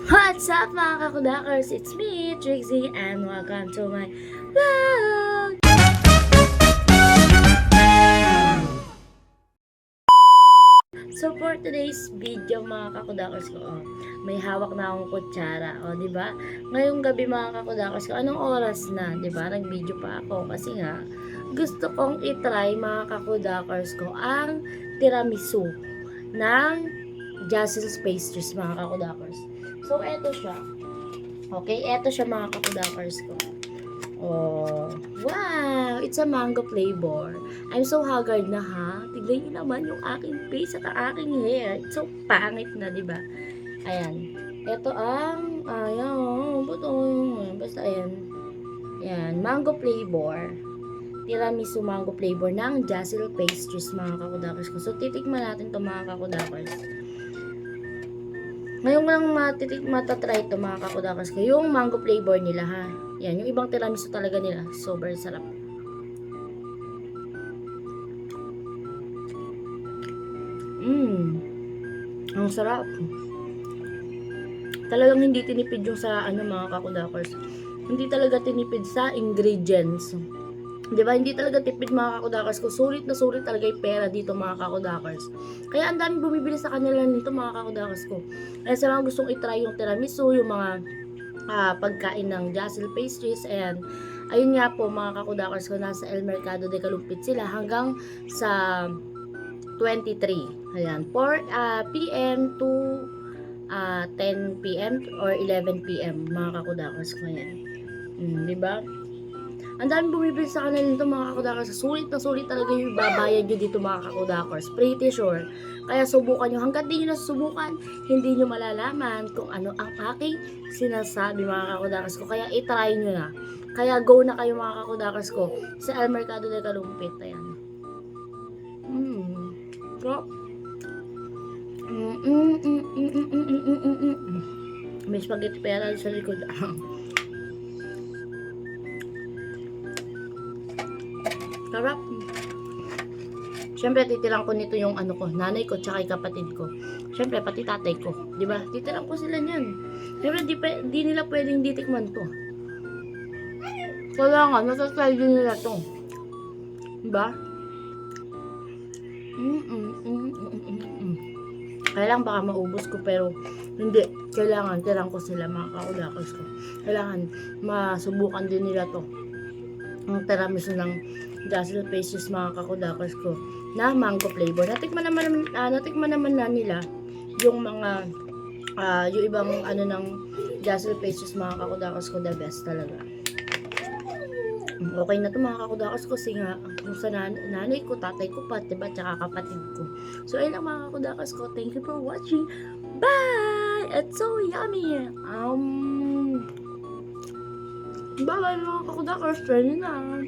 What's up mga kakudakers? It's me, Trixie, and welcome to my vlog! So for today's video mga kakudakers ko, may hawak na akong kutsara, diba? Ngayong gabi mga kakudakers ko, anong oras na, diba? Nag-video pa ako kasi nga, gusto kong itry mga kakudakers ko ang tiramisu ng Jazzle's Pastries mga kakudakers. So, eto siya. Okay, eto siya mga kakudakers ko. Oh, wow! It's a mango flavor. I'm so haggard na ha. Tignan niyo naman yung aking face at ang aking hair. It's so pangit na, di ba? Ayan. Ito ang, basta ayan. Ayan, mango flavor. Tiramisu mango flavor ng Jazzle Pastries mga kakudakers ko. So, titikman natin to mga kakudakers. Ngayon lang matatry ito mga kakudakers ko. Yung mango flavor nila ha. Yan, yung ibang tiramisu talaga nila. Sobrang sarap. Ang sarap. Talagang hindi tinipid yung sa mga kakudakers. Hindi talaga tinipid sa ingredients. Diba? Hindi talaga tipid mga kakudakers ko. Sulit na sulit talaga yung pera dito mga kakudakers. Kaya ang daming bumibili sa kanila nito mga kakudakers ko. Kaya sa mga gustong itry yung tiramisu, yung mga pagkain ng Jazzle Pastries, and ayun nga po mga kakudakers ko, nasa El Mercado de Calumpit sila hanggang sa 23. Ayan, 4 p.m. to 10 p.m. or 11 p.m. mga kakudakers ko yan. Diba? Ang daming bumibili sa kanila nito mga kakudakers. Sulit na sulit talaga yung babayad nyo dito mga kakudakers. Pretty sure. Kaya subukan nyo. Hanggat di nyo nasusubukan, hindi nyo malalaman kung ano ang aking sinasabi mga kakudakers ko. Kaya itry nyo na. Kaya go na kayo mga kakudakers ko sa El Mercado de Calumpit. Ayan. Sarap. May spaghetti pera sa likod. Sarap. Siyempre, titilang ko nito yung nanay ko, tsaka yung kapatid ko. Siyempre, pati tatay ko. Diba? Titilang ko sila niyan. Siyempre, di nila pwedeng ditikman to. Kailangan, natatry din nila to. Diba? Kailangan baka maubos ko, pero hindi. Kailangan, tilang ko sila mga kakudakers ko. Kailangan, masubukan din nila to. Ang tiramisu ng Jazzle Pastries mga kakudakers ko na mango flavor. Natikman naman na nila yung mga yung ibang ng Jazzle Pastries mga kakudakers ko. The best talaga. Okay na to mga kakudakers ko kasi nga kung sa nanay ko, tatay ko pa, diba, tsaka kapatid ko. So ayun lang mga kakudakers ko. Thank you for watching. Bye! It's so yummy! Bye-bye mga kakudakers. Try nyo na.